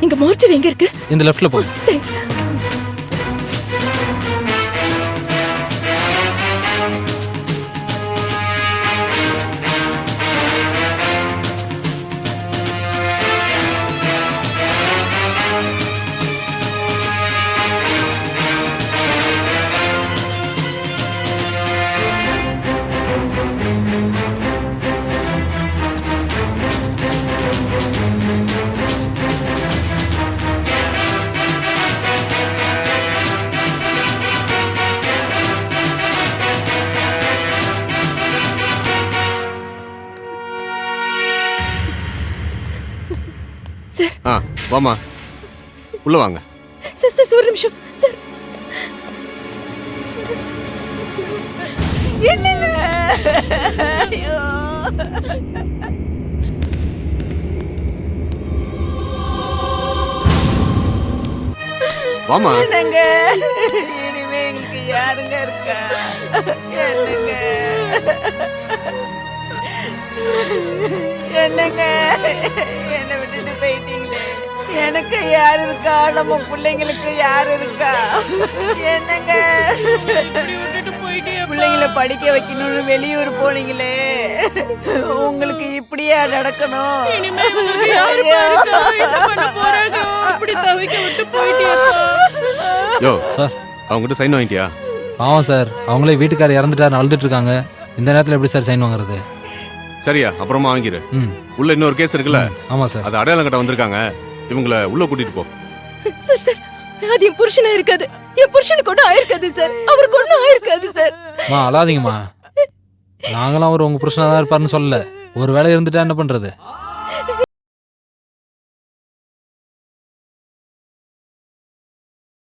இங்க மார்ச்சர் எங்க இருக்கு? இந்த லெஃப்ட்ல போய். தேங்க்ஸ். சார். வாமா உள்ள வாங்க. சார் சார் ஒரு நிமிஷம் சார். என்னங்க? ஐயோ. வாமா. என்னங்க? இனிமே எங்களுக்கு யாருங்க இருக்கா? என்னங்க? என்னங்க? என்னை விட்டுட்டு போயிட்டீங்களே. எனக்கு யார் இருக்கா? நம்ம பிள்ளைங்களுக்கு யார் இருக்கா? என்னங்க? பிள்ளைங்களை படிக்க வைக்கணும்னு வெளியூர் போனீங்களே, உங்களுக்கு இப்படியா நடக்கணும்? யோ சார். அவங்ககிட்ட சைன் வாங்கிட்டியா? ஆமாம் சார், அவங்களே வீட்டுக்காரர் இறந்துட்டாரு அழுதுட்டு இருக்காங்க. இந்த நேரத்தில் எப்படி சார் சைன் வாங்குறது? சரியா, அப்புறமா வாங்கிரு. ம். உள்ள இன்னொரு கேஸ் இருக்குல்ல, ஆமாம் சார். அது அடையாளம் கட்ட வந்திருக்காங்க. இவங்கள உள்ள கூட்டிட்டு போ. சார் சார் அது என் புருஷனா இருக்காது. என் புருஷனுக்கு ஒன்றும் ஆயிருக்காது சார். அவருக்கு ஒன்றும் ஆயிருக்காது சார். அழாதீங்கம்மா. நாங்களாம் அவர் உங்க புருஷனா தான் இருப்பாருன்னு சொல்லல. ஒரு வேலை இருந்துட்டா என்ன பண்றது?